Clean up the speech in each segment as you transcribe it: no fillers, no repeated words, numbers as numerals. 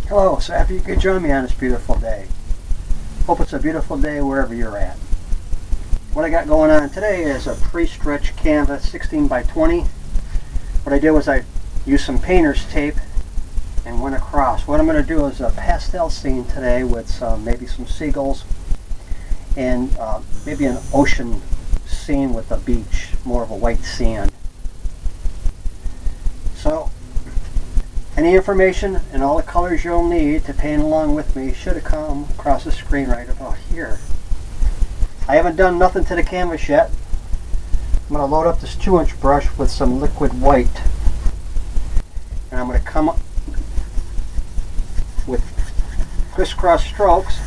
Hello, so happy you could join me on this beautiful day. Hope it's a beautiful day wherever you're at. What I got going on today is a pre-stretched canvas 16 by 20. What I did was I used some painter's tape and went across. What I'm going to do is a pastel scene today with maybe some seagulls and maybe an ocean scene with a beach, more of a white sand. So any information and all the colors you'll need to paint along with me should have come across the screen right about here. I haven't done nothing to the canvas yet. I'm going to load up this 2-inch brush with some liquid white. And I'm going to come up with crisscross strokes.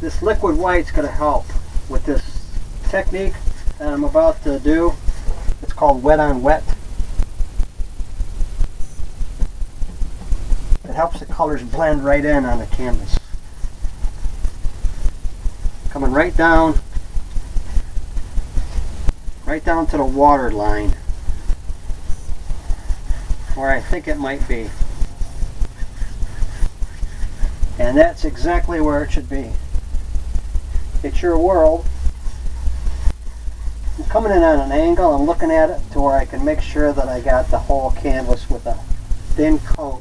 This liquid white's going to help with this technique that I'm about to do. It's called wet on wet. It helps the colors blend right in on the canvas. Coming right down to the water line where I think it might be. And that's exactly where it should be. It's your world. I'm coming in on an angle, I'm looking at it to where I can make sure that I got the whole canvas with a thin coat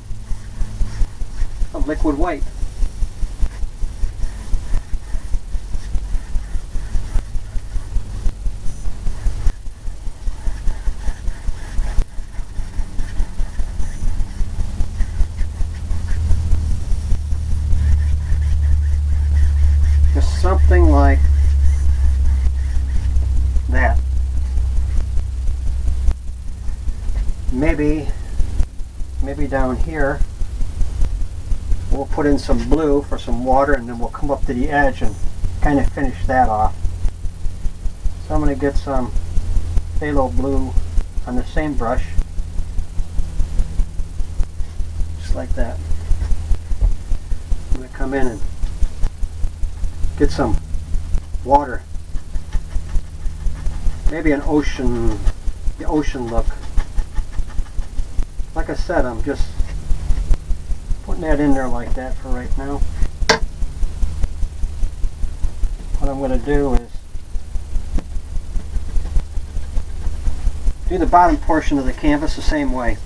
of liquid white. Just something like that. Maybe down here we'll put in some blue for some water, and then we'll come up to the edge and kind of finish that off. So I'm going to get some phthalo blue on the same brush, just like that. I'm going to come in and get some water. Maybe an ocean, the ocean look. Like I said, I'm just putting that in there like that for right now. What I'm going to do is do the bottom portion of the canvas the same way.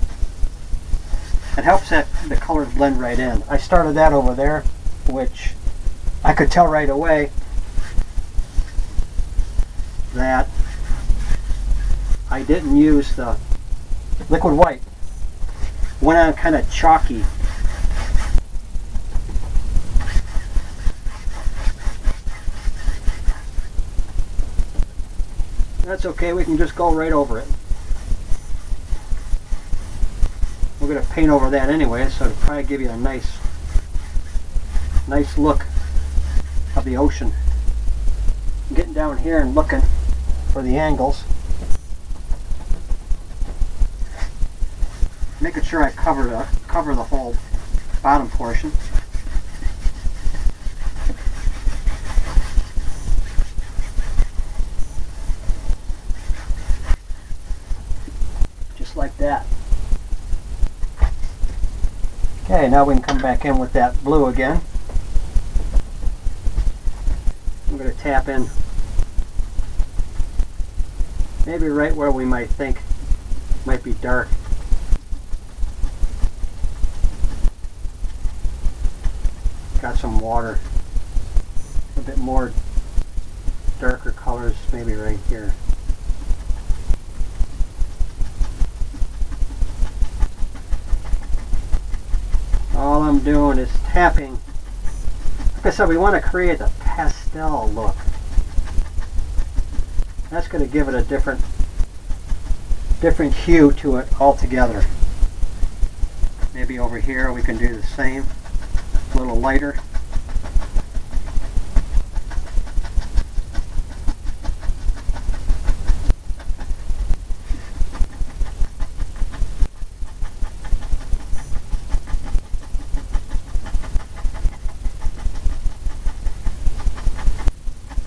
It helps that the colors blend right in. I started that over there, which I could tell right away that I didn't use the liquid white. Went on kind of chalky. That's okay, we can just go right over it. We're going to paint over that anyway, so it'll probably give you a nice look of the ocean. I'm getting down here and looking for the angles. Making sure I cover the whole bottom portion. Just like that. Okay, now we can come back in with that blue again. I'm going to tap in maybe right where we might think might be dark. Got some water, a bit more darker colors maybe right here. All I'm doing is tapping. Like I said, we want to create a pastel look. That's going to give it a different hue to it altogether. Maybe over here we can do the same. A little lighter.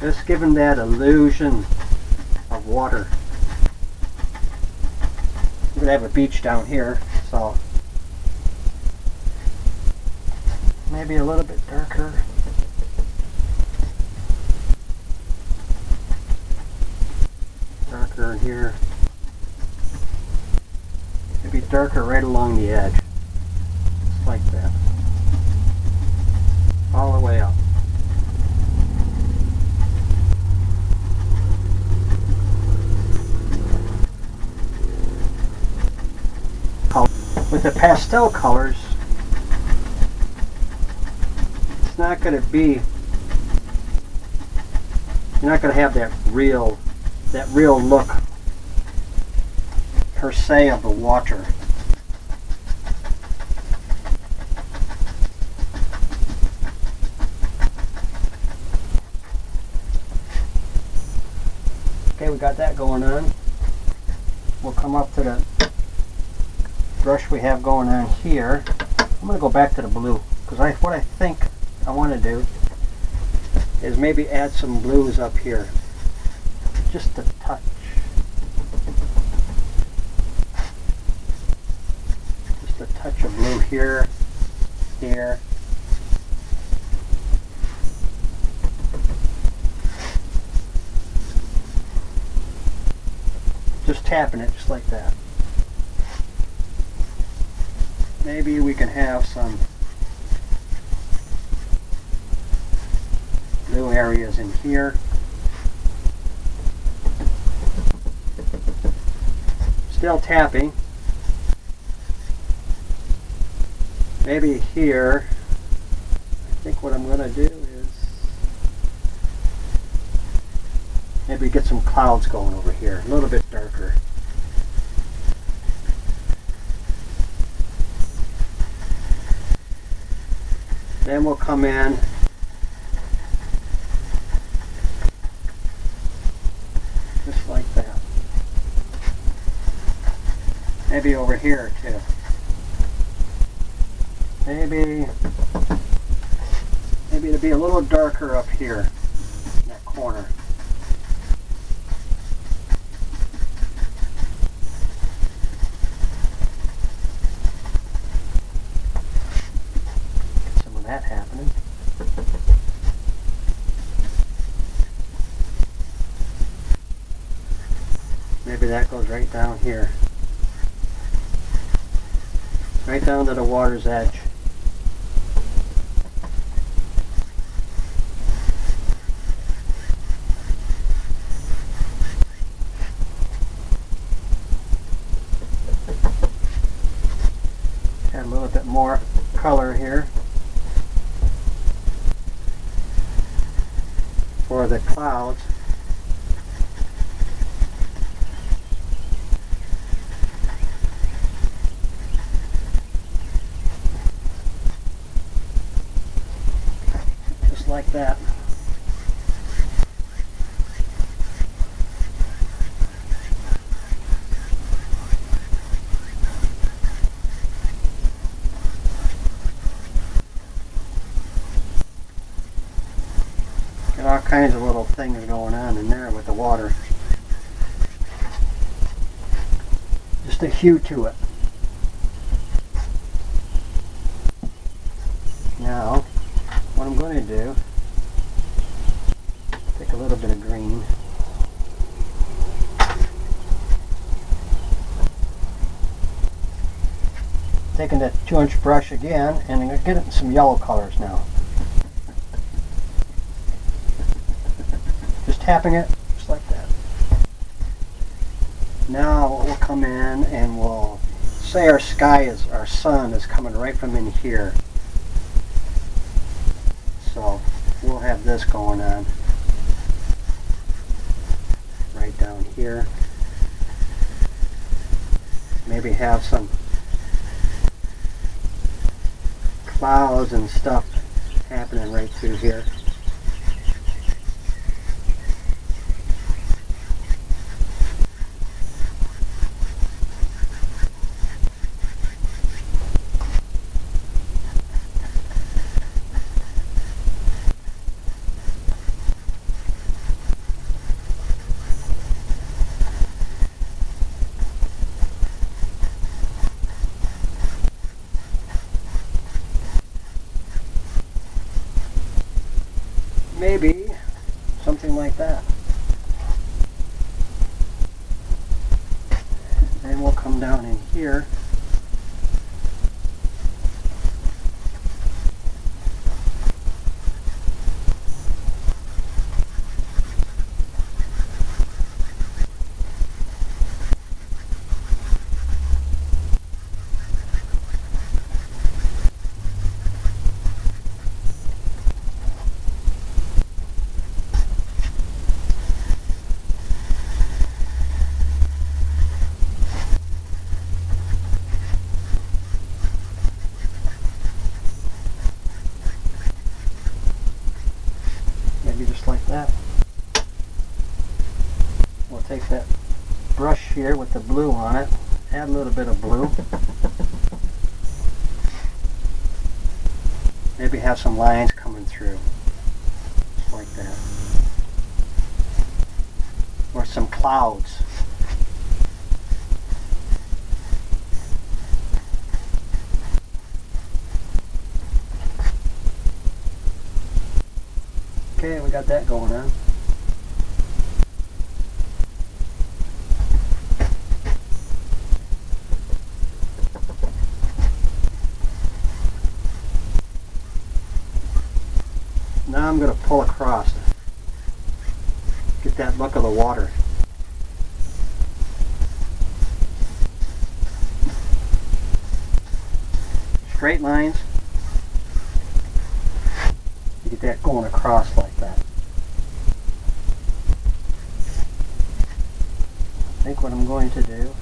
Just giving that illusion of water. We're going to have a beach down here. So maybe a little bit darker. Darker in here. Maybe darker right along the edge. Just like that. All the way up. With the pastel colors, it's not going to be, you're not going to have that real look per se of the water. Okay, we got that going on. We'll come up to the brush we have going on here. I'm going to go back to the blue because what I think I want to do is maybe add some blues up here. Just a touch. Just a touch of blue here, here. Just tapping it just like that. Maybe we can have some blue areas in here. Still tapping. Maybe here, I think what I'm going to do is maybe get some clouds going over here, a little bit darker. Then we'll come in just like that. Maybe over here too. Maybe to be a little darker up here in that corner. That happening. Maybe that goes right down here. Right down to the water's edge. Add a little bit more color here. For the clouds. Just like that. All kinds of little things going on in there with the water. Just a hue to it. Now, what I'm going to do, take a little bit of green. Taking that 2-inch brush again, and I'm going to get it in some yellow colors now. Tapping it just like that. Now we'll come in and we'll say our sun is coming right from in here. So we'll have this going on right down here. Maybe have some clouds and stuff happening right through here. maybe something like that. Then we'll come down in here. Just like that. We'll take that brush here with the blue on it, add a little bit of blue. Maybe have some lines coming through, just like that. Or some clouds. Okay, we got that going on. Now I'm going to pull across. Get that look of the water. Straight lines. Get that going across like that. I think what I'm going to do,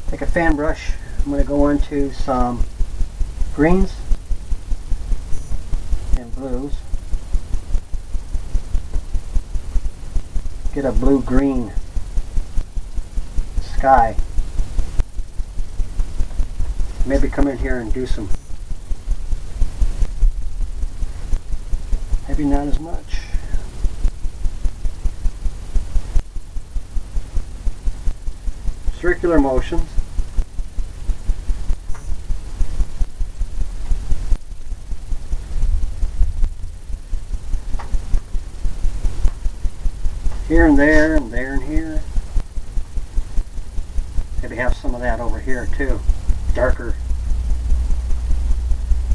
take a fan brush, I'm going to go into some greens and blues. Get a blue-green sky. Maybe come in here and do some, maybe not as much. Circular motions. Here and there and there and here. Maybe have some of that over here too. Darker.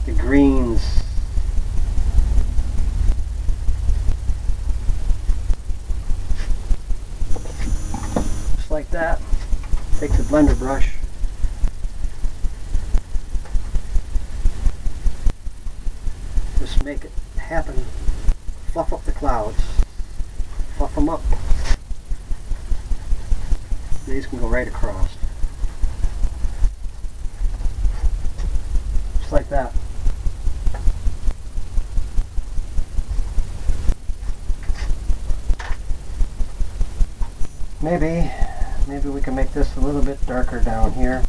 The greens. Just like that. Take the blender brush. Just make it happen. Fluff up the clouds. Fluff them up. These can go right across. Just like that. Maybe we can make this a little bit darker down here.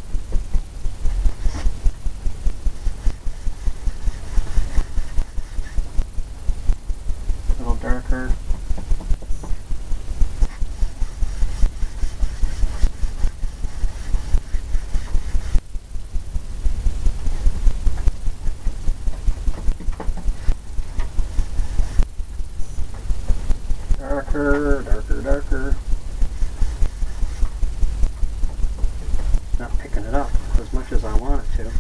A little darker. Darker, darker, darker. Not picking it up as much as I want it to.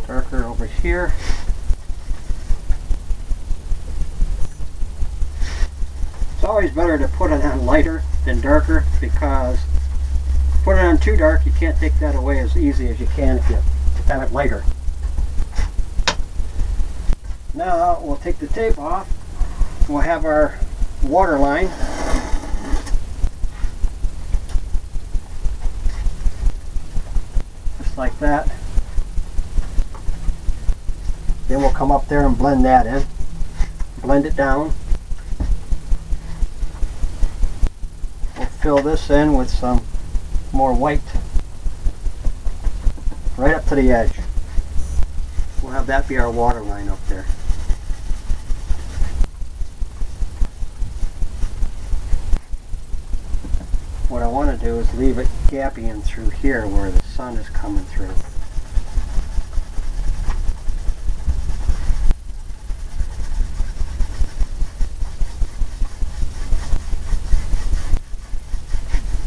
Darker over here. It's always better to put it on lighter than darker, because put it on too dark, you can't take that away as easy as you can if you have it lighter. Now we'll take the tape off. We'll have our water line. Just like that. Then we'll come up there and blend that in. Blend it down. We'll fill this in with some more white. Right up to the edge. We'll have that be our water line up there. to do is leave it gappy in through here where the sun is coming through.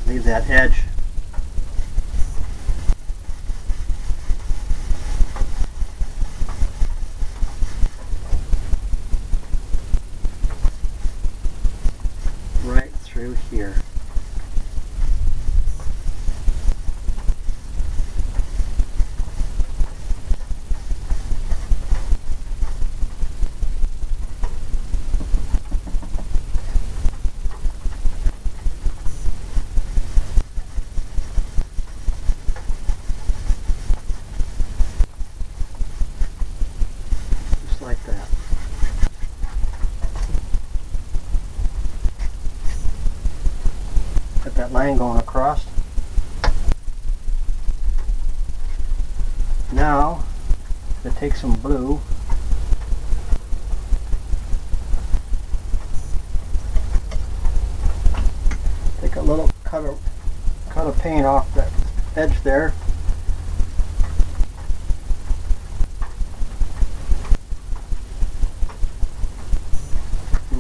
Leave that edge. Right through here. Like that. Got that line going across. Now, to take some blue, take a little cut of paint off that edge there.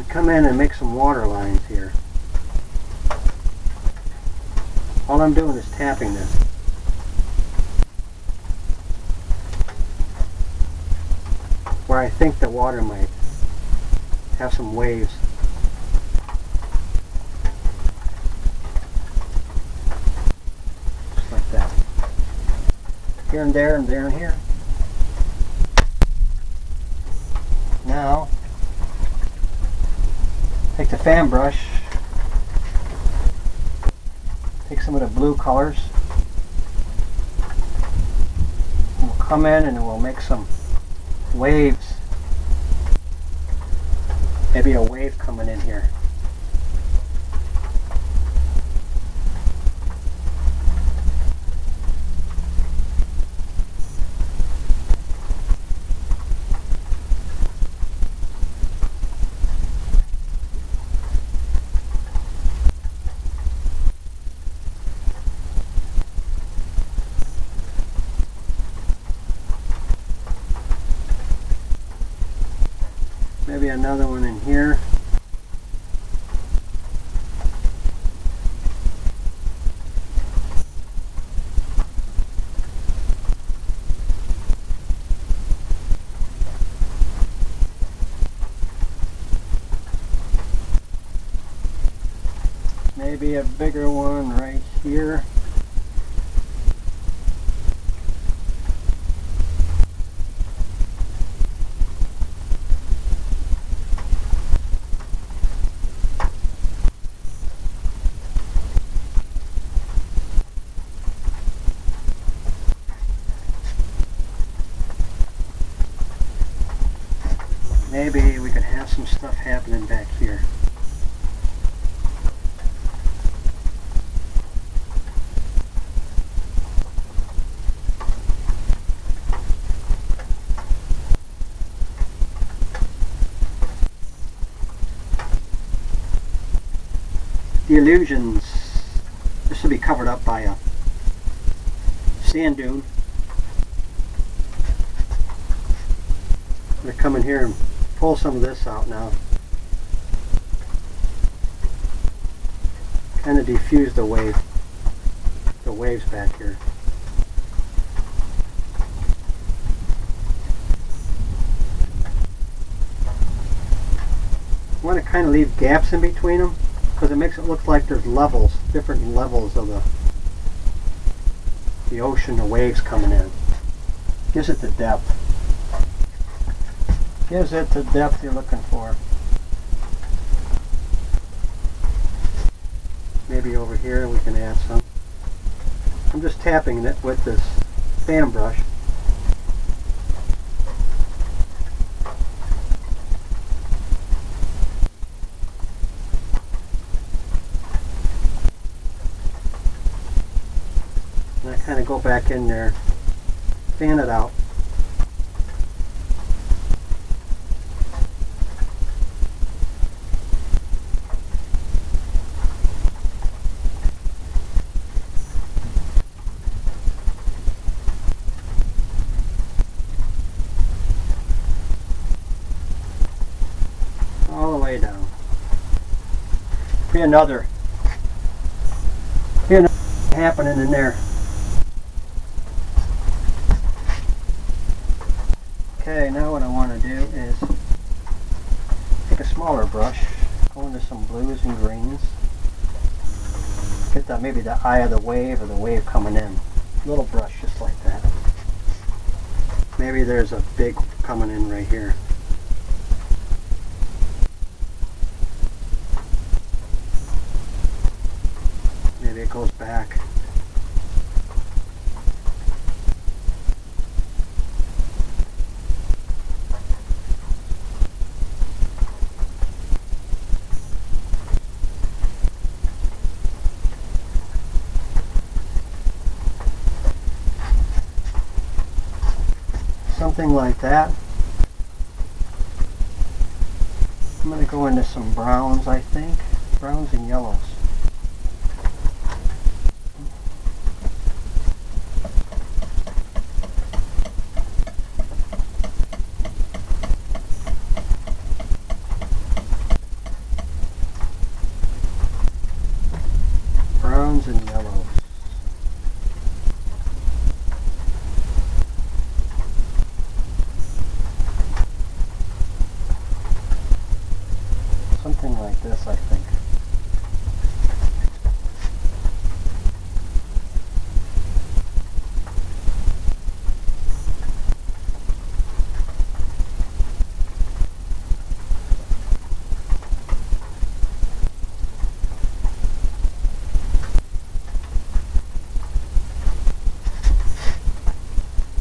Come in and make some water lines here. All I'm doing is tapping this. Where I think the water might have some waves. Just like that. Here and there and there and here. Now, take the fan brush, take some of the blue colors, and we'll come in and we'll make some waves. Maybe a wave coming in here. Maybe another one in here. Maybe a bigger one right here. Maybe we could have some stuff happening back here. The illusions, this will be covered up by a sand dune. I'm going to come in here and pull some of this out now. Kind of diffuse the waves back here. I want to kind of leave gaps in between them because it makes it look like there's levels, different levels of the ocean, the waves coming in. Gives it the depth. Gives it the depth you're looking for. Maybe over here we can add some. I'm just tapping it with this fan brush. And I kind of go back in there, fan it out. Be another happening in there. Okay, now what I want to do is take a smaller brush, go into some blues and greens, get that maybe the eye of the wave or the wave coming in. Little brush just like that. Maybe there's a big coming in right here. Maybe it goes back. Something like that. I'm going to go into some browns, I think. Browns and yellows. Browns and yellows. Something like this, I think.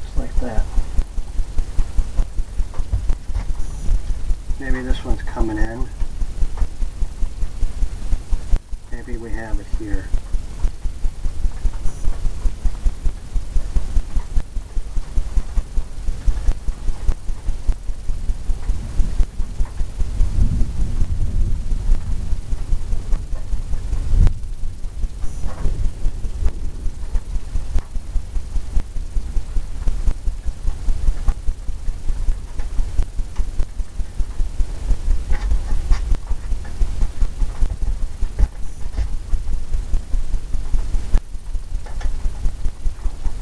Just like that. Maybe this one's coming in. Maybe we have it here.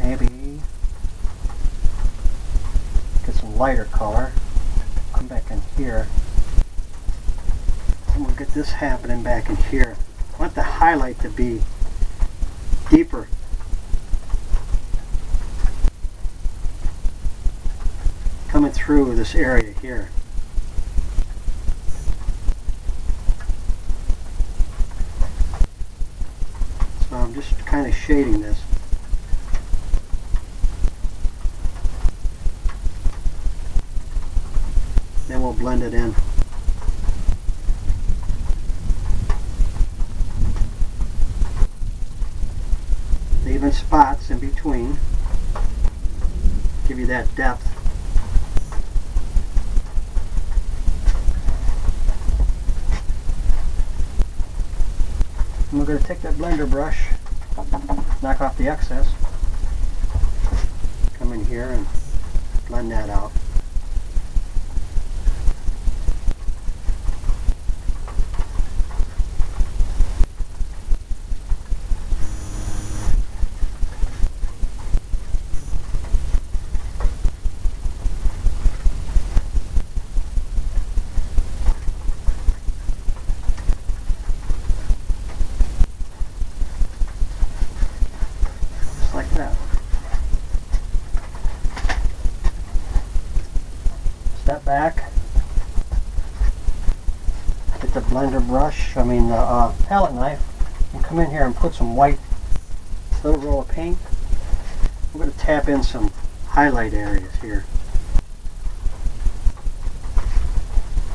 Maybe get some lighter color. Come back in here. And we'll get this happening back in here. I want the highlight to be deeper. Coming through this area here. So I'm just kind of shading this. Then we'll blend it in. Leaving spots in between. Give you that depth. And we're going to take that blender brush, knock off the excess, come in here and blend that out. Like that. Step back. Get the blender brush, the palette knife, and come in here and put some white, little roll of paint. We're going to tap in some highlight areas here.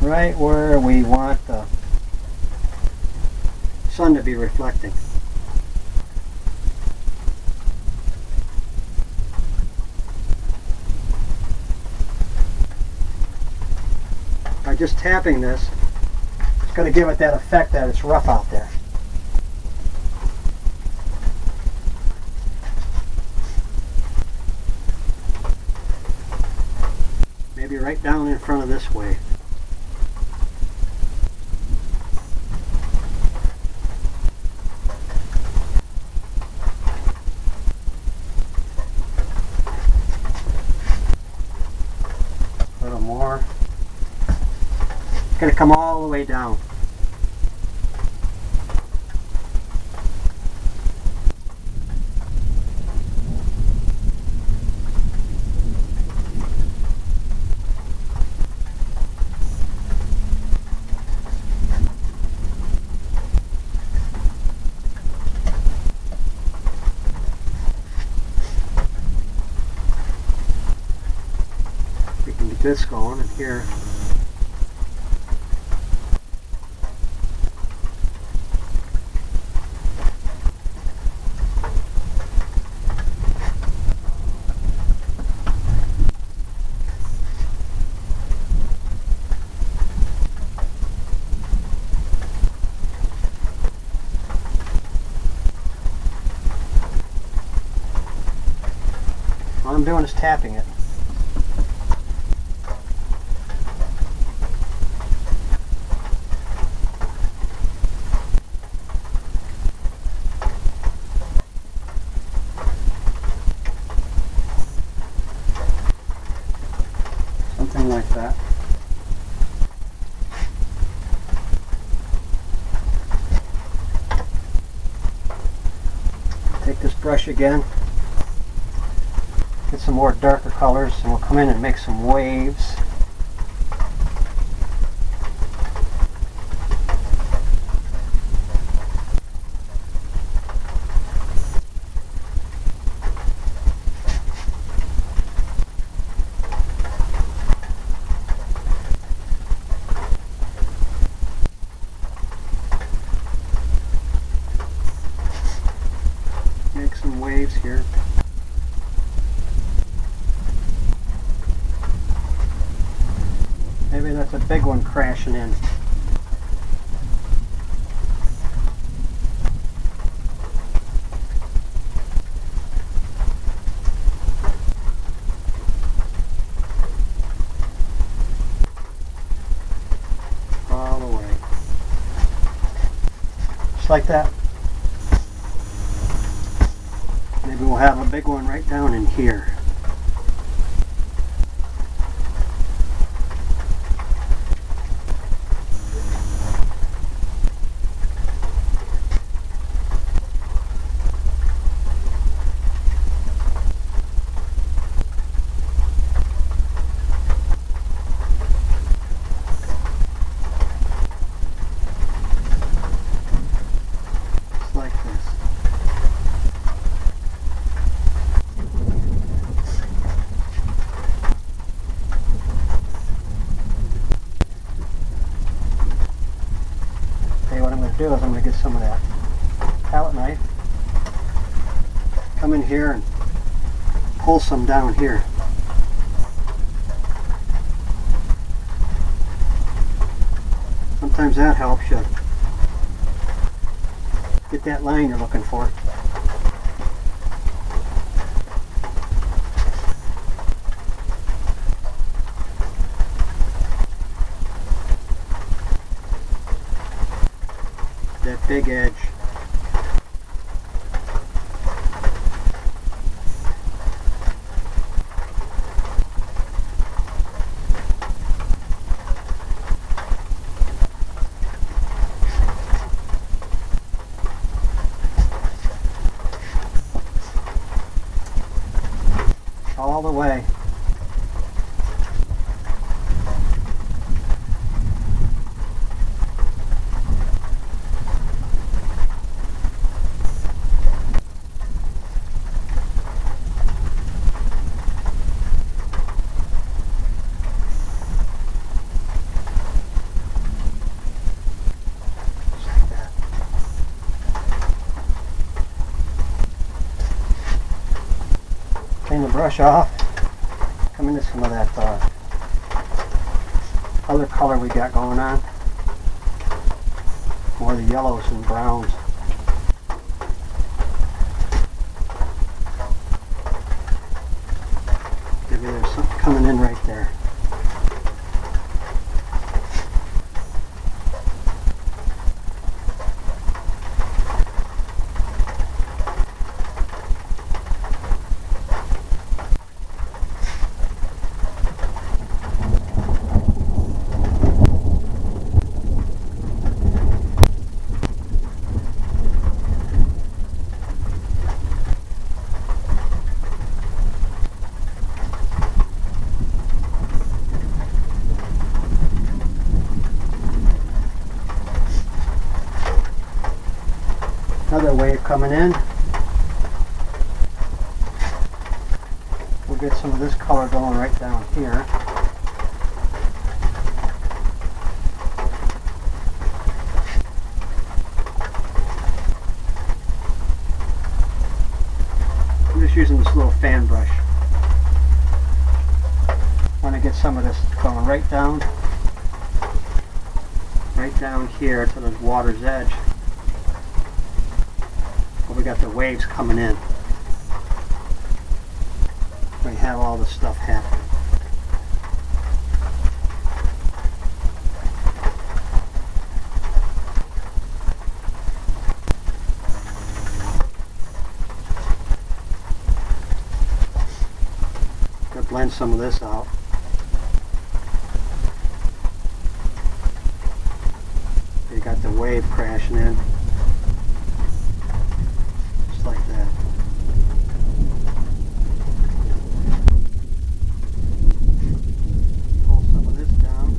Right where we want the sun to be reflecting. By just tapping this, it's going to give it that effect that it's rough out there. Maybe right down in front of this wave. come all the way down. We can get this going in here. All I'm doing is tapping it. Something like that. Take this brush again. Get some more darker colors, and we'll come in and make some waves. Make some waves here. Maybe that's a big one crashing in. All the way. Just like that. Maybe we'll have a big one right down in here. What I'm going to do is I'm going to get some of that palette knife, come in here and pull some down here. Sometimes that helps you get that line you're looking for. That big edge. All the way. Clean the brush off, come into some of that other color we got going on, more of the yellows and browns. Maybe there's something coming in right there. Another wave coming in. We'll get some of this color going right down here. I'm just using this little fan brush. I want to get some of this going right down here to the water's edge. But we got the waves coming in. We have all this stuff happening. Gonna blend some of this out. You got the wave crashing in. Just like that. Pull some of this down.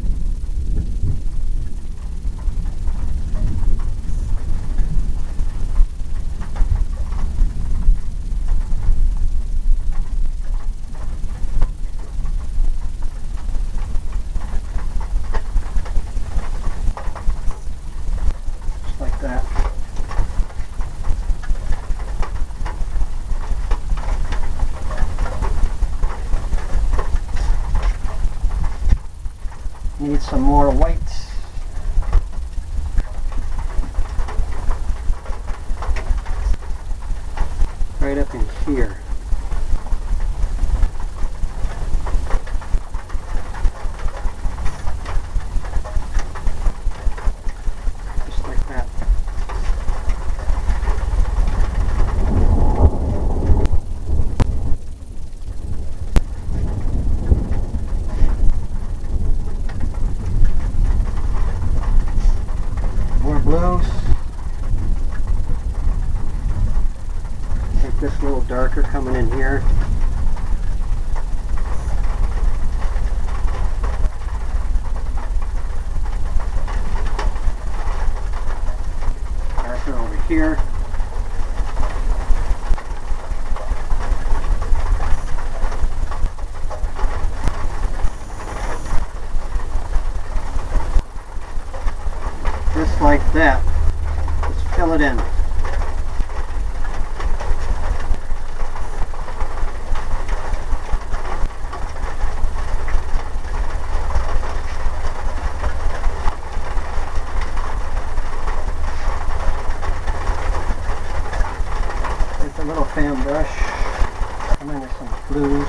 Like that. Need some more whites. Right up in here. Blues. Make this a little darker coming in here. Darker over here. Just like that. Let's fill it in. Take a little fan brush. Come in with some blues.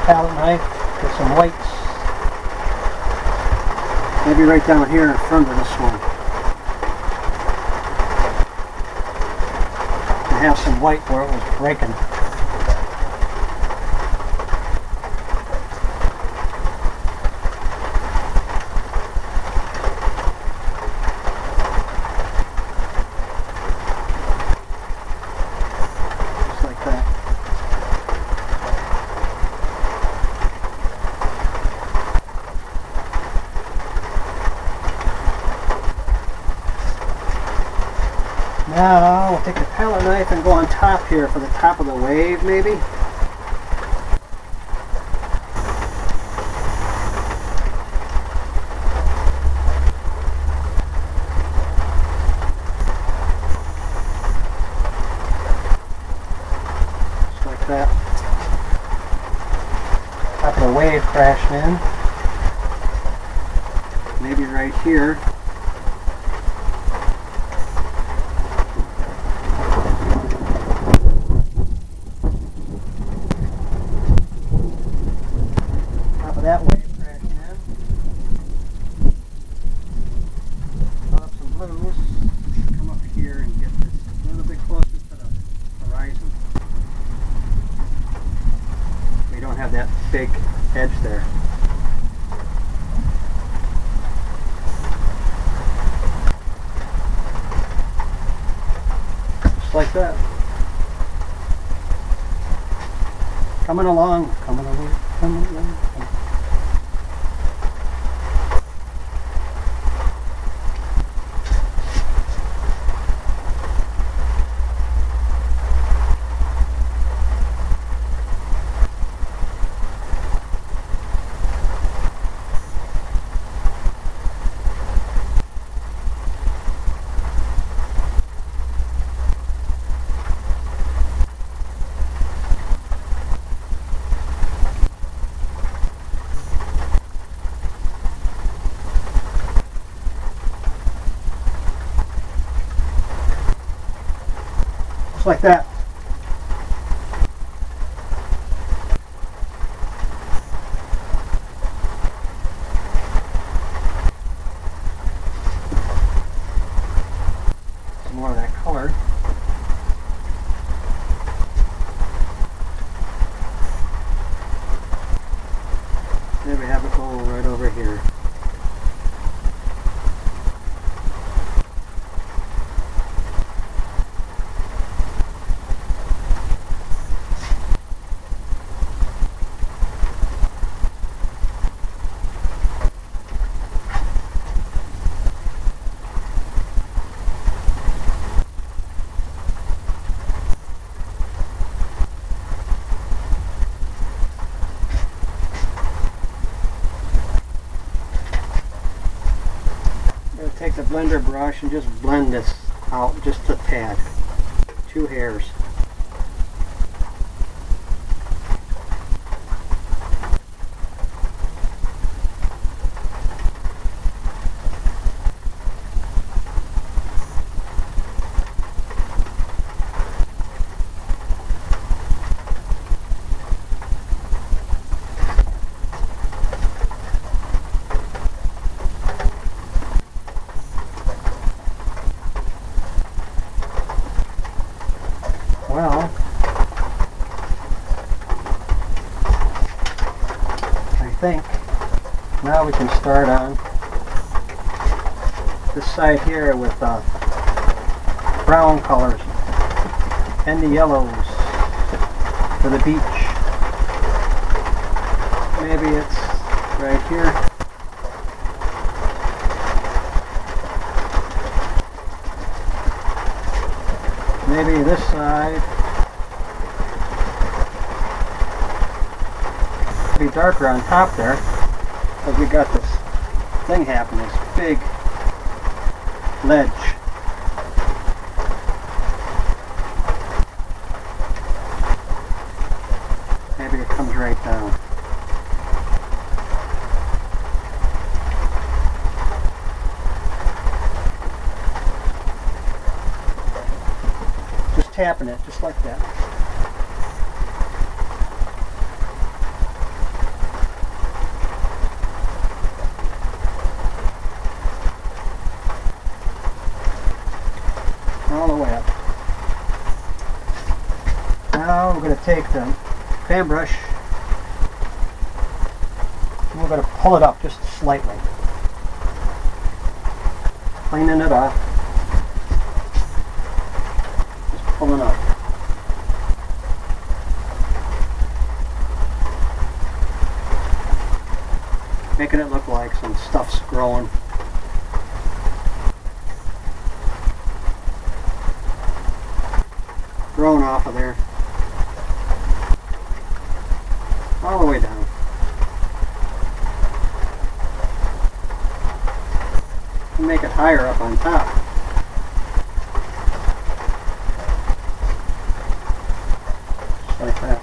Palette knife with some whites. Maybe right down here in front of this one. I have some white where it was breaking. Just like that. Now we'll take the palette knife and go on top here for the top of the wave, maybe. Just like that. Top of the wave crashing in. Maybe right here. That wave don't have that big edge there. Just like that. Coming along, coming along, coming along. Just like that. Some more of that color. There we have it go right over here. Take the blender brush and just blend this out just a tad. 2 hairs. Well, I think now we can start on this side here with brown colors and the yellows for the beach. Maybe it's right here. Maybe this side. Be darker on top there, because we got this thing happening, this big ledge. Maybe it comes right down. Just tapping it, just like that. All the way up. Now we're going to take the fan brush and we're going to pull it up just slightly. Cleaning it off. Just pulling up. Making it look like some stuff's growing. Growing off of there. All the way down. And make it higher up on top. Just like that.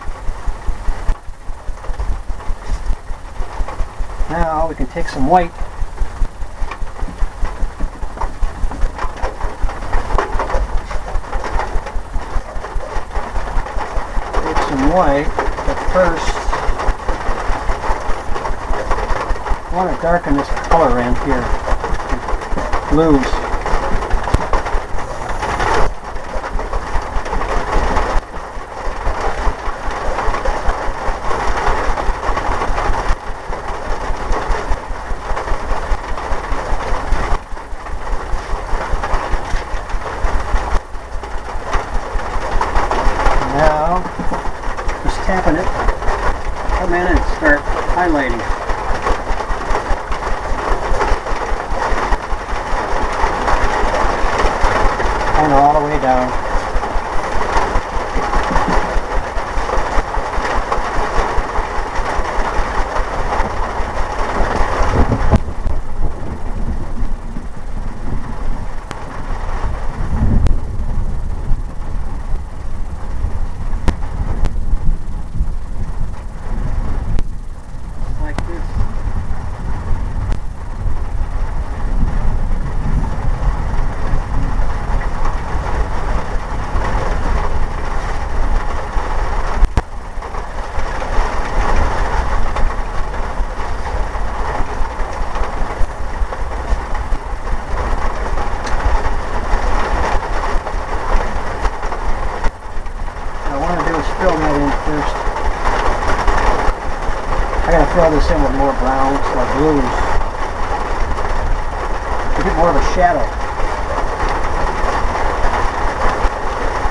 Now we can take some white. White, but first I want to darken this color in here. Blues. come in and start highlighting. Kind of all the way down. Fill that in first. I gotta fill this in with more browns or blues to get more of a shadow.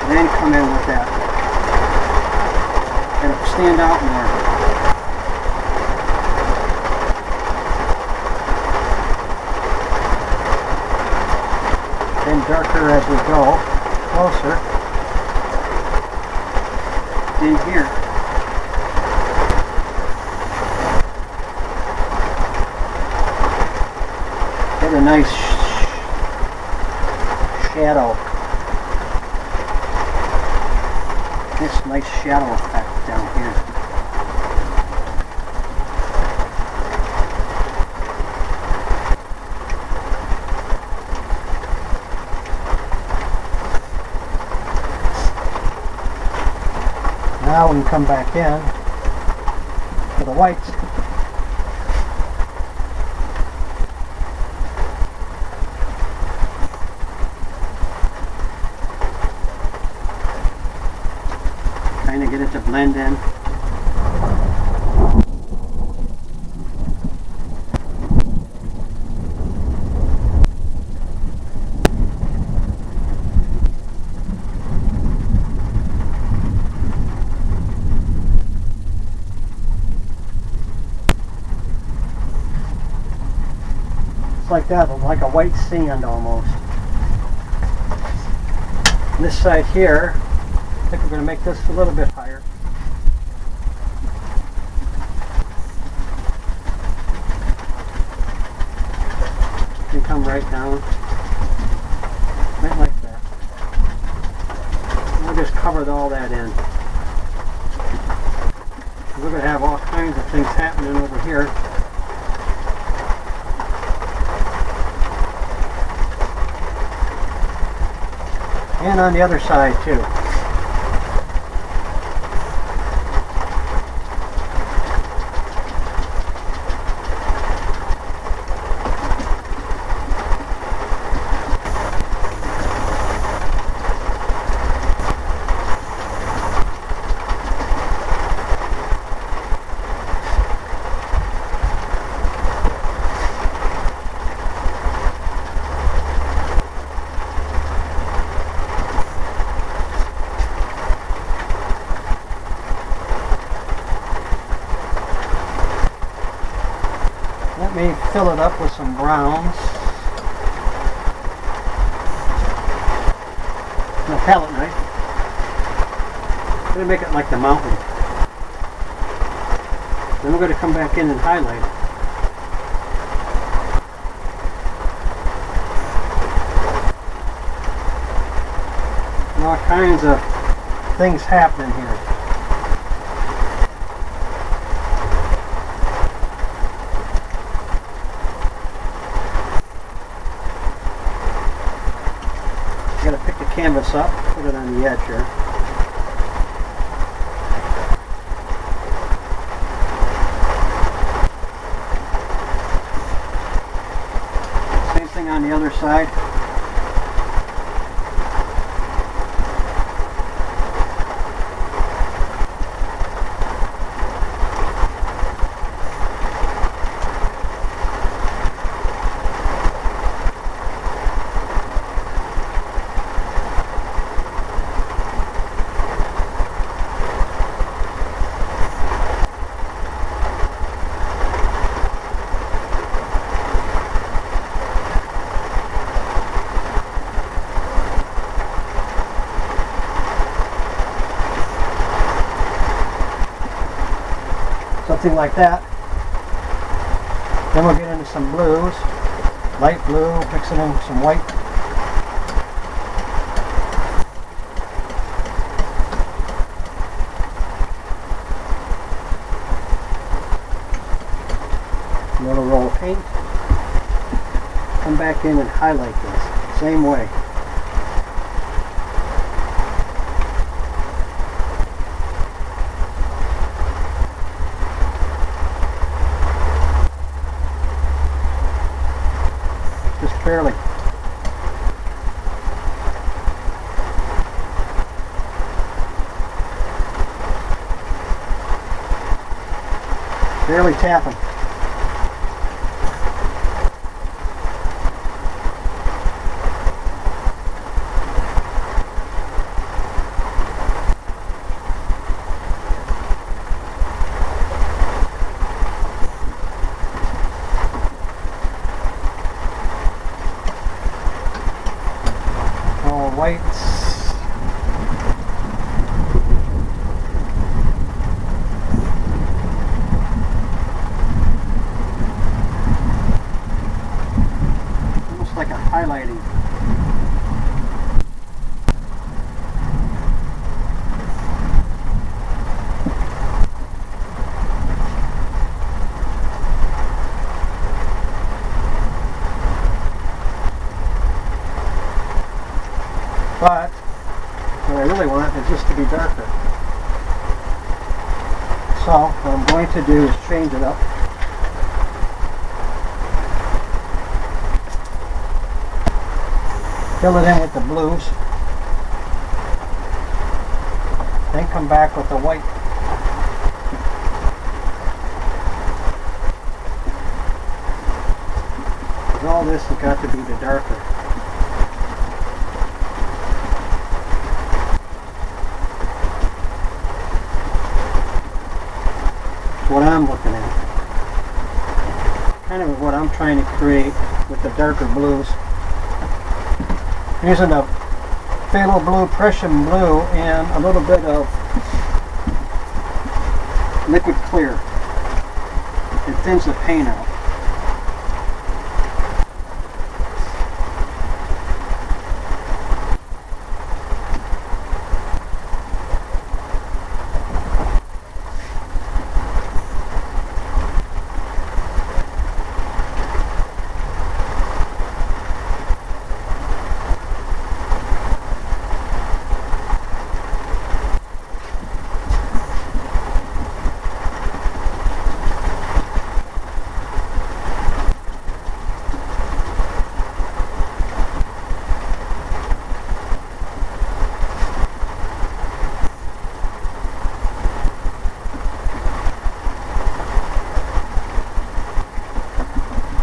And then come in with that. It'll stand out more. Then darker as we go, closer. In here. Get a nice shadow. This nice shadow effect down here. Now we can come back in to the whites. Trying to get it to blend in. Like that, like a white sand almost. And this side here, I think we're going to make this a little bit higher. You come right down, right like that. And we'll just cover all that in. We're going to have all kinds of things happening over here. And on the other side too. Let me fill it up with some browns. And a palette knife. I'm going to make it like the mountain. Then we're going to come back in and highlight it. And all kinds of things happening here. Got to pick the canvas up, put it on the edge here. Same thing on the other side. Something like that. Then we'll get into some blues, light blue, mix it in with some white. Another roll of paint. Come back in and highlight this, same way. Just barely. Barely tapping. All whites. Almost like a highlighting. But what I really want is just to be darker. So what I'm going to do is change it up. Fill it in with the blues. Then come back with the white. Because all this has got to be the darker. What I'm looking at. Kind of what I'm trying to create with the darker blues. Using a phthalo blue, Prussian blue, and a little bit of liquid clear. It thins the paint out.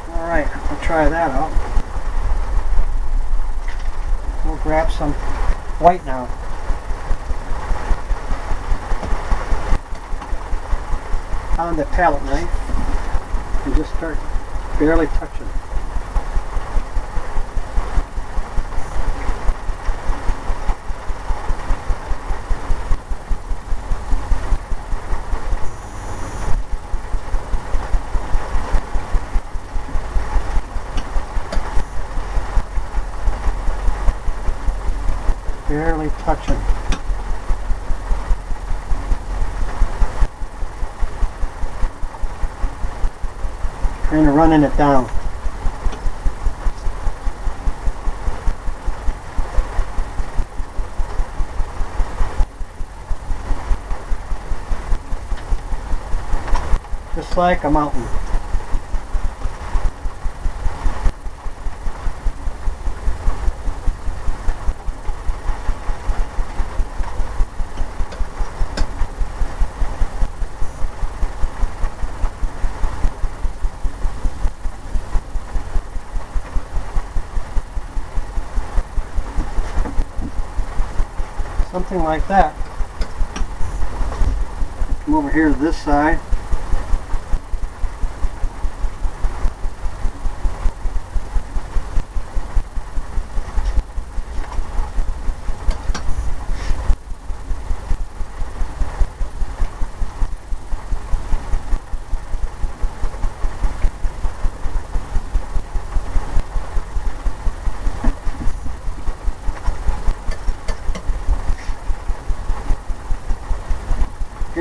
Alright, we'll try that out. We'll grab some white now. On the palette knife and just start barely touching. Barely touching. Kind of running it down. Just like a mountain. Something like that. Come over here to this side.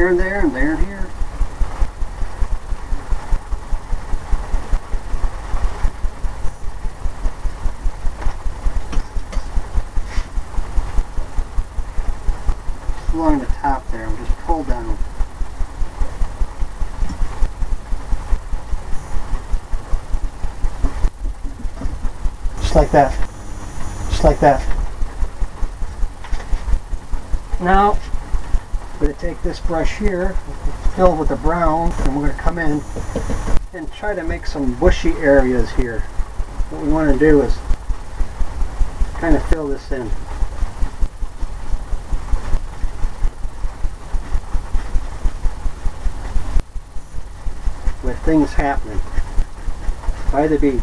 there and there and there and here. Just along the top there, and just pull down. Just like that. Just like that. Now, I'm going to take this brush here, filled with the brown, and we're going to come in and try to make some bushy areas here. What we want to do is kind of fill this in. With things happening by the beach.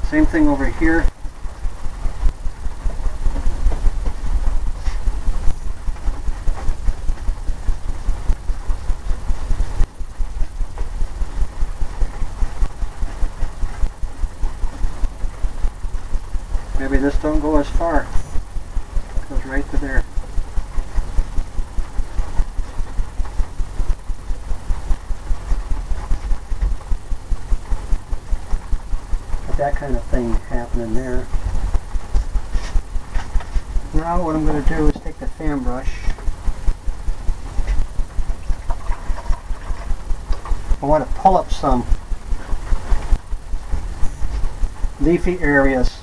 Same thing over here. Maybe this don't go as far. It goes right to there. But that kind of thing happening there. Now what I'm going to do is take the fan brush. I want to pull up some leafy areas.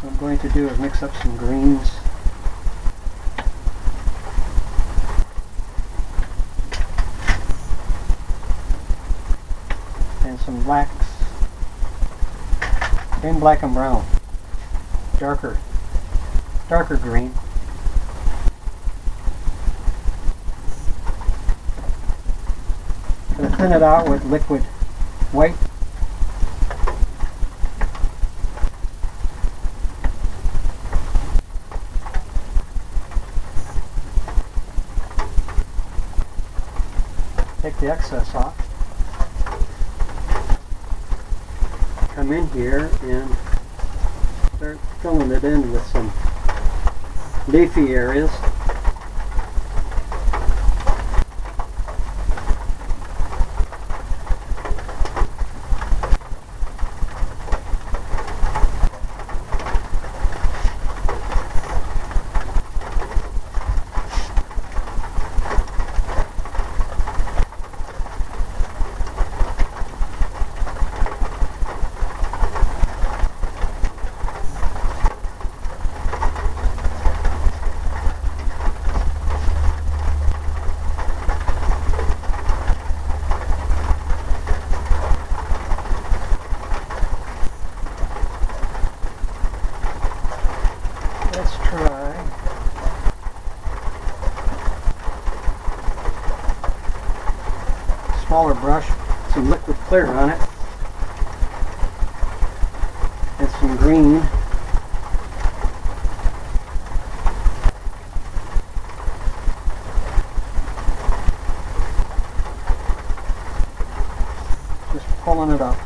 What I'm going to do is mix up some greens. And some blacks. Green, black, and brown. Darker green. I'm going to thin it out with liquid white. Take the excess off. Come in here and start filling it in with some leafy areas. Let's try smaller brush, some liquid clear on it, and some green. Just pulling it up.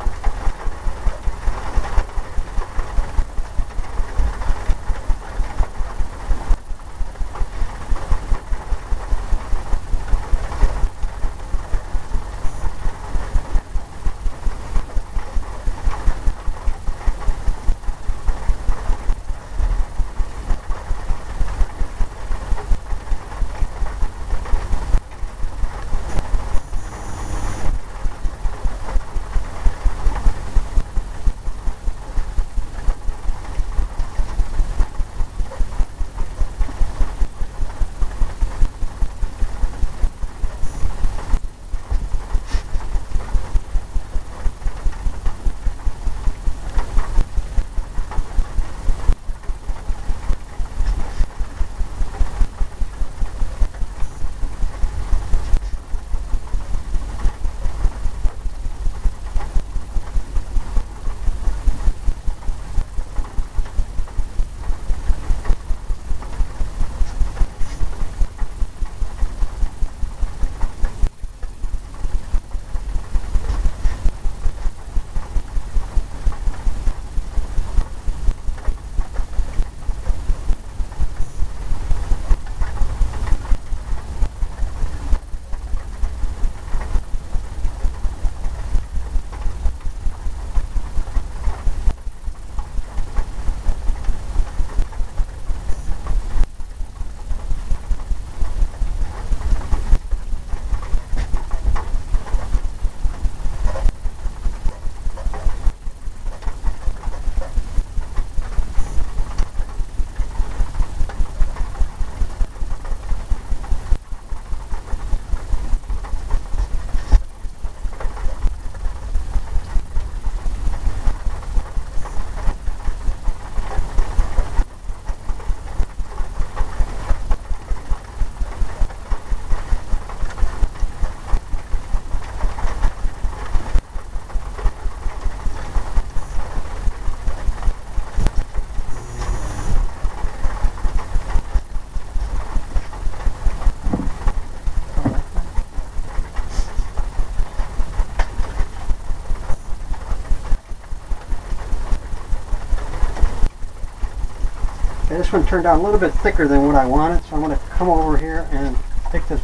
this one turned out a little bit thicker than what I wanted, so I'm going to come over here and take this,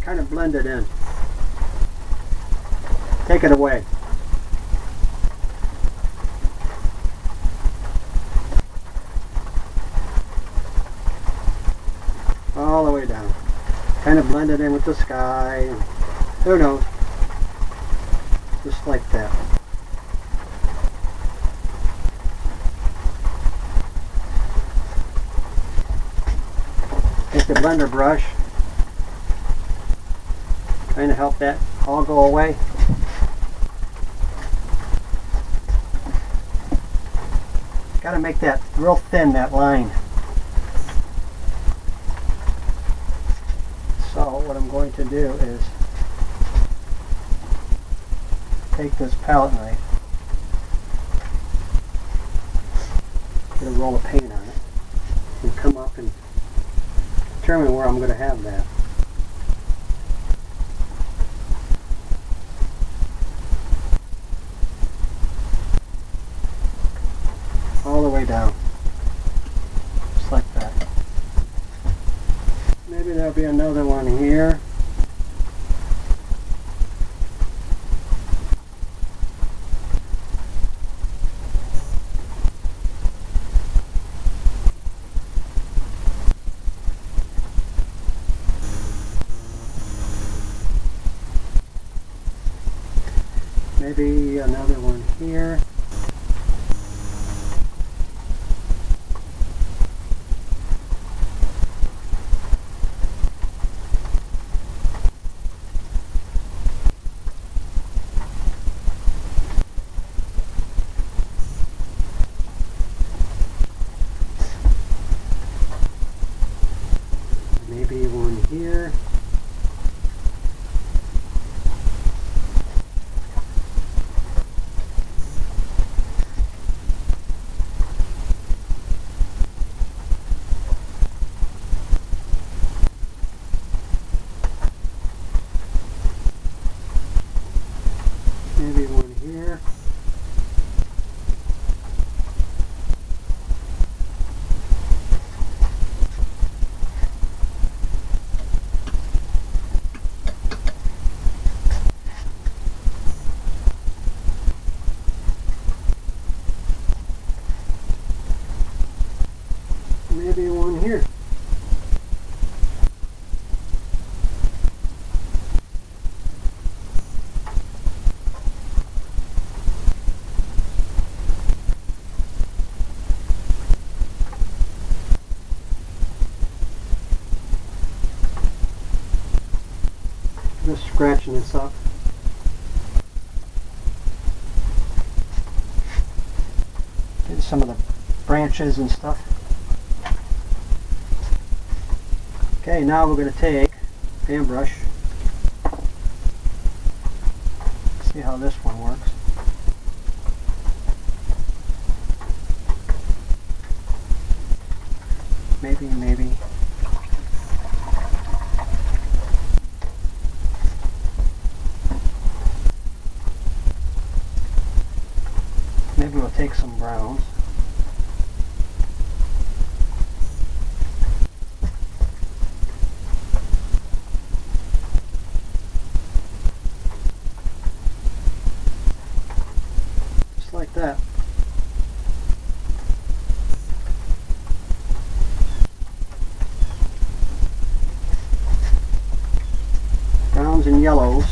kind of blend it in. Take it away. All the way down. Kind of blend it in with the sky. Who knows? Just like that. Take the blender brush. Trying to help that all go away. Got to make that real thin, that line. So what I'm going to do is take this palette knife, get a roll of paint on it, and come up and determine where I'm going to have that. All the way down, just like that. Maybe there'll be another one here. Maybe another one here. Maybe one here. Maybe one here. Maybe one here. Just scratching this up. Get some of the branches and stuff. Okay, now we're going to take a fan brush. See how this one works. Maybe. Maybe we'll take some browns. Just like that. Browns and yellows.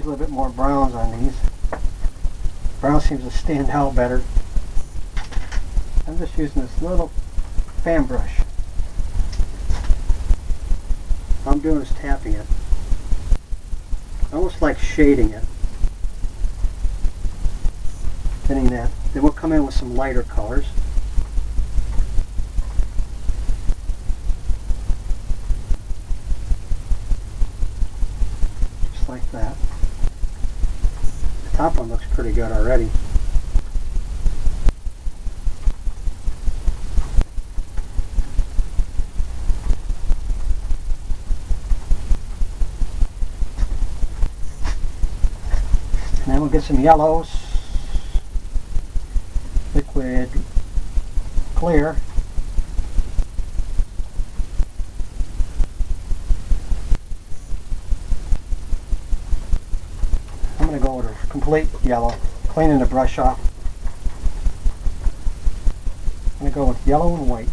a little bit more browns on these. Brown seems to stand out better. I'm just using this little fan brush. All I'm doing is tapping it. Almost like shading it. Getting that. Then we'll come in with some lighter colors. Just like that. The top one looks pretty good already. And then we'll get some yellows, liquid clear. I'm going to go with a complete yellow, cleaning the brush off. I'm going to go with yellow and white,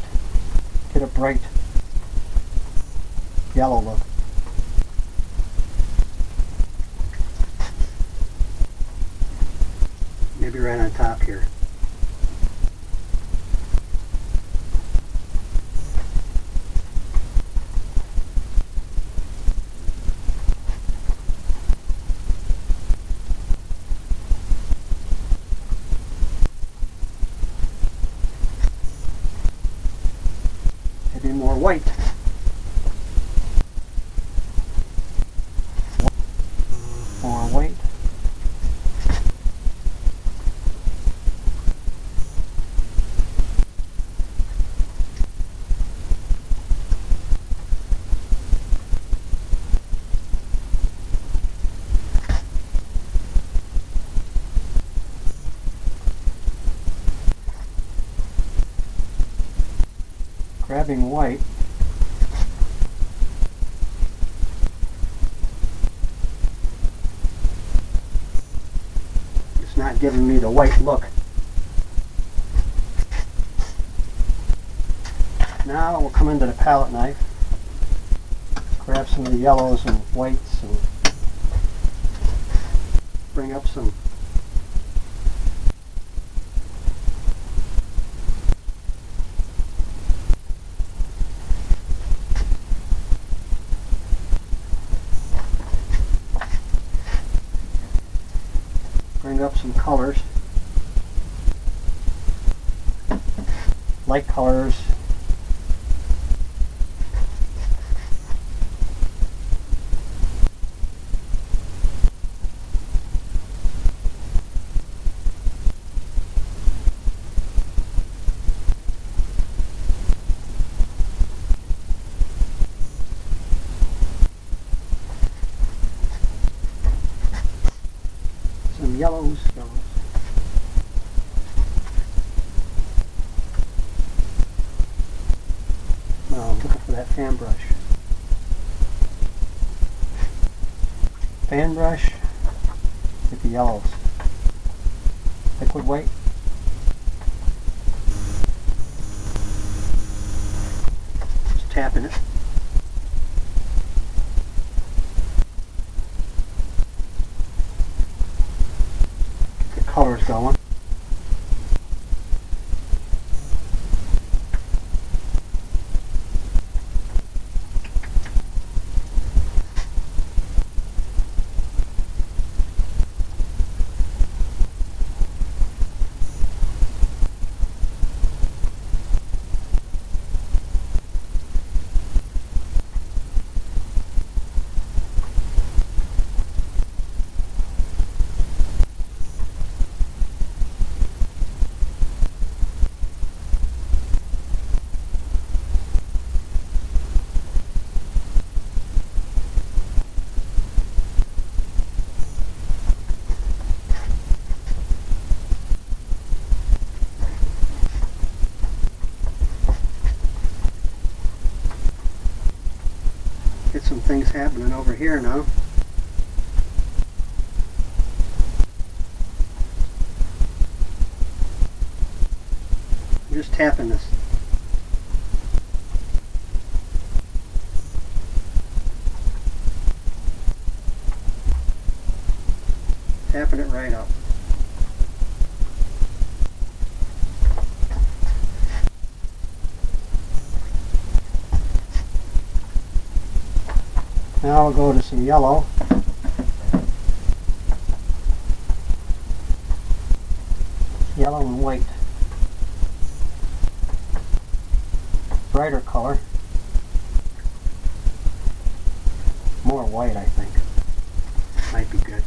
get a bright yellow look. Maybe right on top here. Maybe more white. More white. Grabbing white, it's not giving me the white look. Now we'll come into the palette knife, grab some of the yellows and whites and bring up some colors, light colors, some yellows. Now I'm looking for that fan brush. Fan brush with the yellows. Liquid white. Just tapping it. Get the colors going. Get some things happening over here now. I'm just tapping this. soften it right up. Now we'll go to some yellow. Yellow and white. Brighter color. More white, I think. Might be good.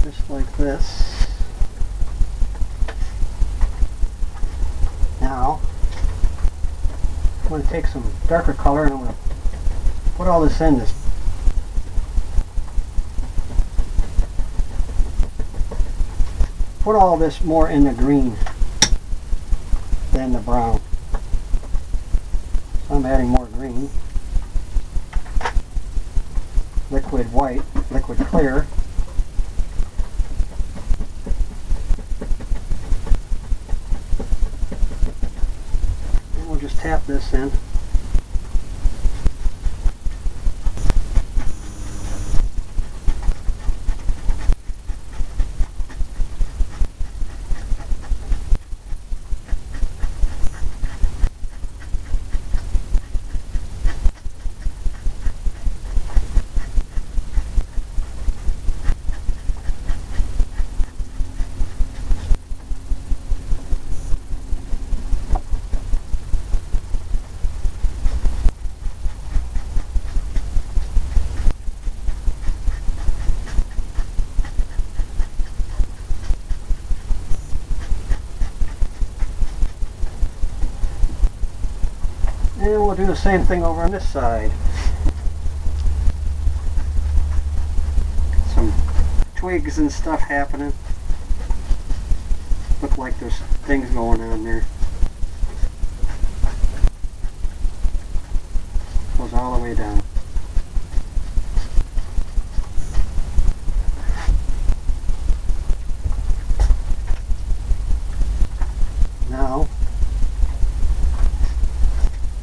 Just like this. Now, I'm going to take some darker color and I'm going to put all this in this. Put all this more in the green than the brown. So I'm adding more green. Liquid white, liquid clear. Just tap this in. And we'll do the same thing over on this side. Some twigs and stuff happening. Look like there's things going on there. Goes all the way down. Now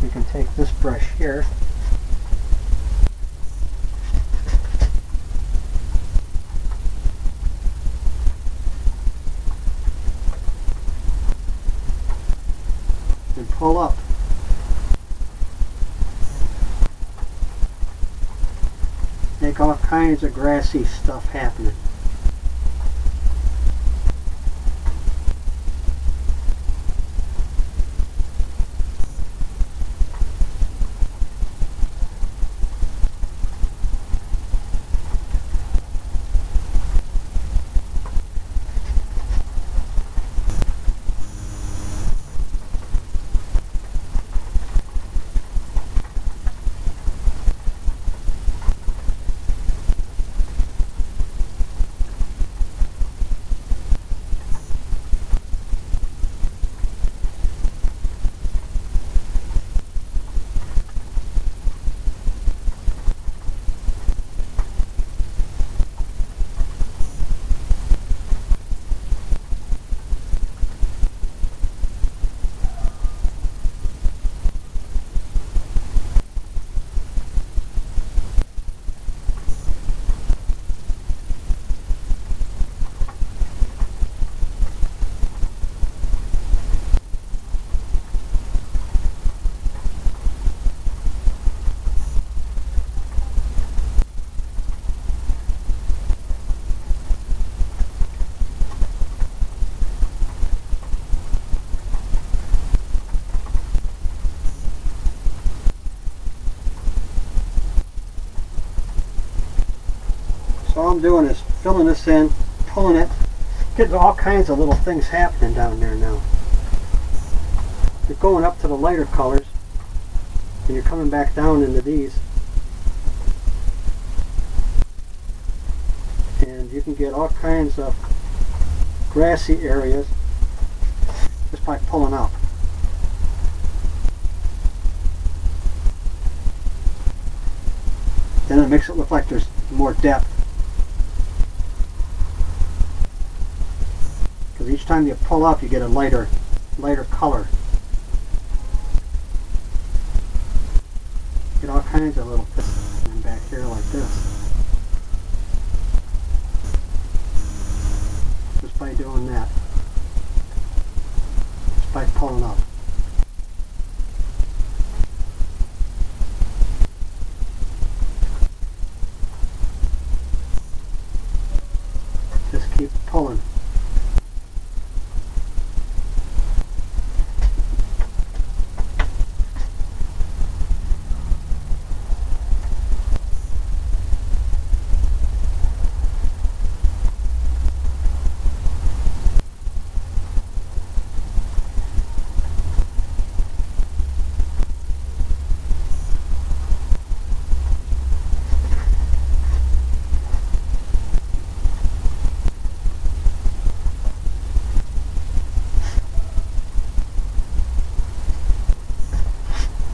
we can take this brush here and pull up. Make all kinds of grassy stuff happening. So all I'm doing is filling this in, pulling it, getting all kinds of little things happening down there now. You're going up to the lighter colors, and you're coming back down into these. And you can get all kinds of grassy areas just by pulling up. Then it makes it look like there's more depth. Because each time you pull up, you get a lighter color. Get all kinds of little things in back here like this. Just by doing that. Just by pulling up. Just keep pulling.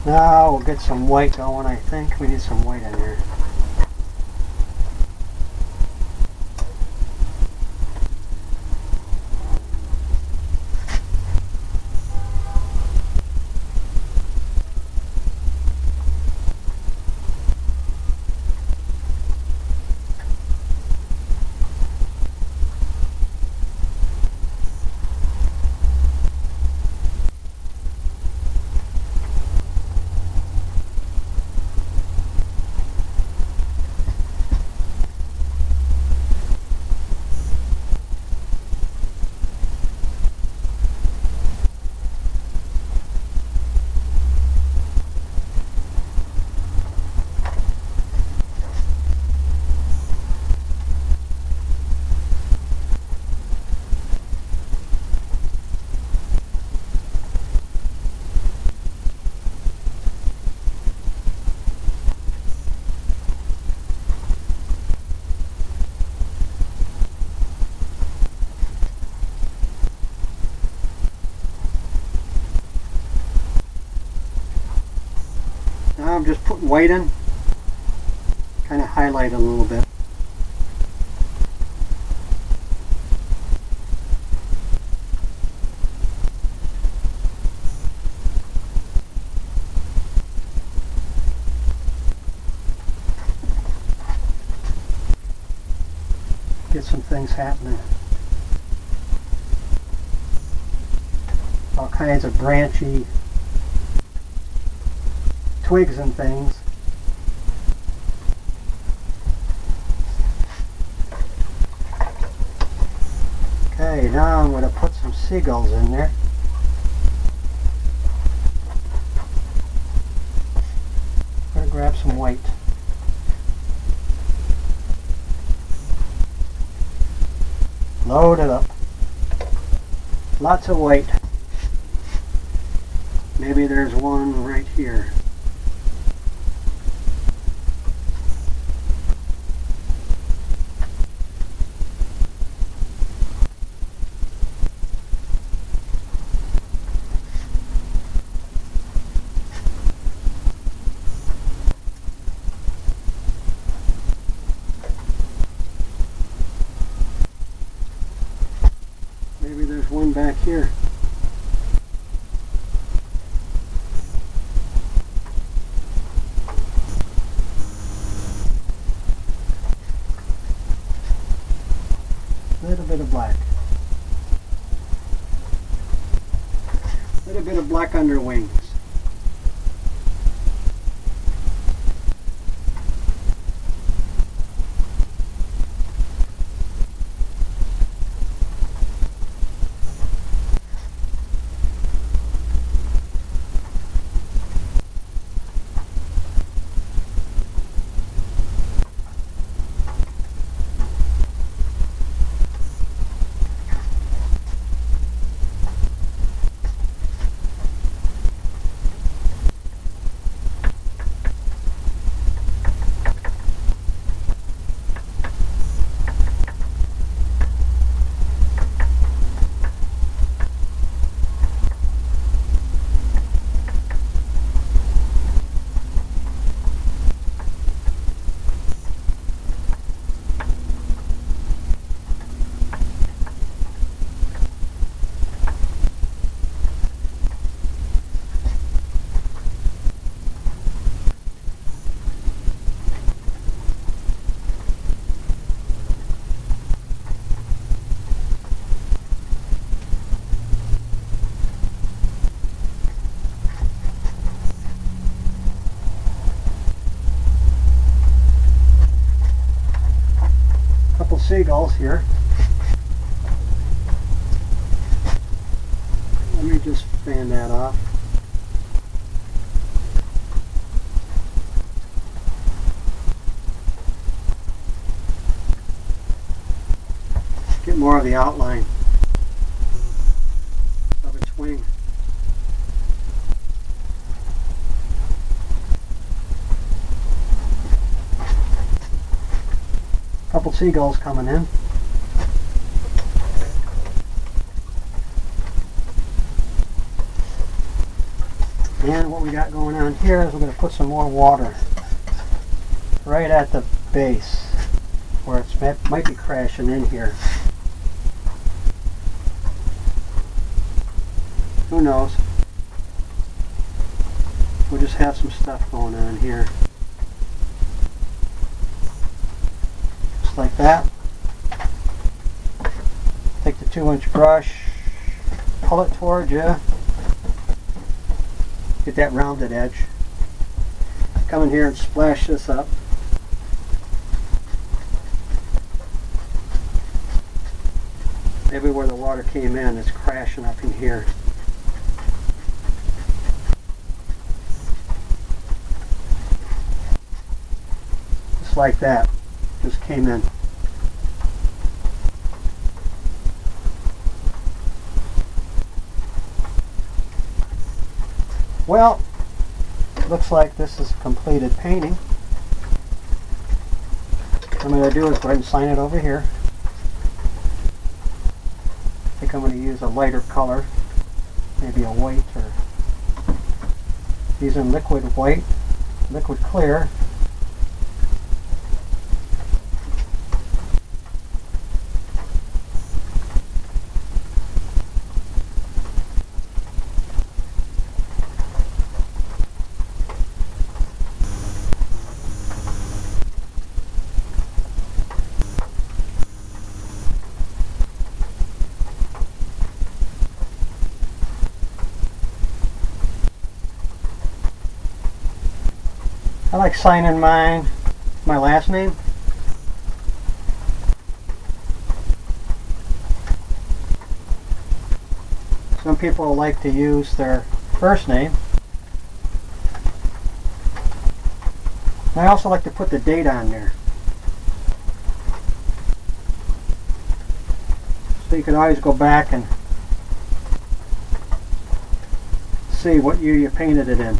Now we'll get some white going. I think we need some white in here. Now I'm just putting white in, kind of highlight it a little bit. Get some things happening. All kinds of branchy twigs and things. Okay, now I'm going to put some seagulls in there. I'm going to grab some white. Load it up. Lots of white. Maybe there's one right here. Maybe there's one back here. A little bit of black. A little bit of black under wings. seagulls here. Let me just fan that off. Get more of the outline of its wing. Couple seagulls coming in. And what we got going on here is we're going to put some more water right at the base where it might be crashing in here. Who knows? We'll just have some stuff going on here. Just like that. Take the 2-inch brush, pull it towards you. Get that rounded edge. Come in here and splash this up. Maybe where the water came in, it's crashing up in here. Just like that. Just came in. Well, looks like this is a completed painting. What I'm going to do is go ahead and sign it over here. I think I'm going to use a lighter color, maybe a white, or using liquid white, liquid clear. I like signing my last name. Some people like to use their first name. I also like to put the date on there. So you can always go back and see what year you painted it in.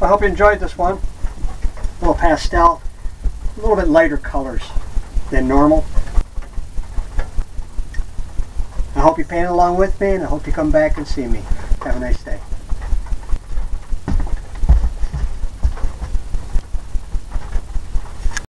I hope you enjoyed this one. A little pastel, a little bit lighter colors than normal. I hope you paint along with me, and I hope you come back and see me. Have a nice day.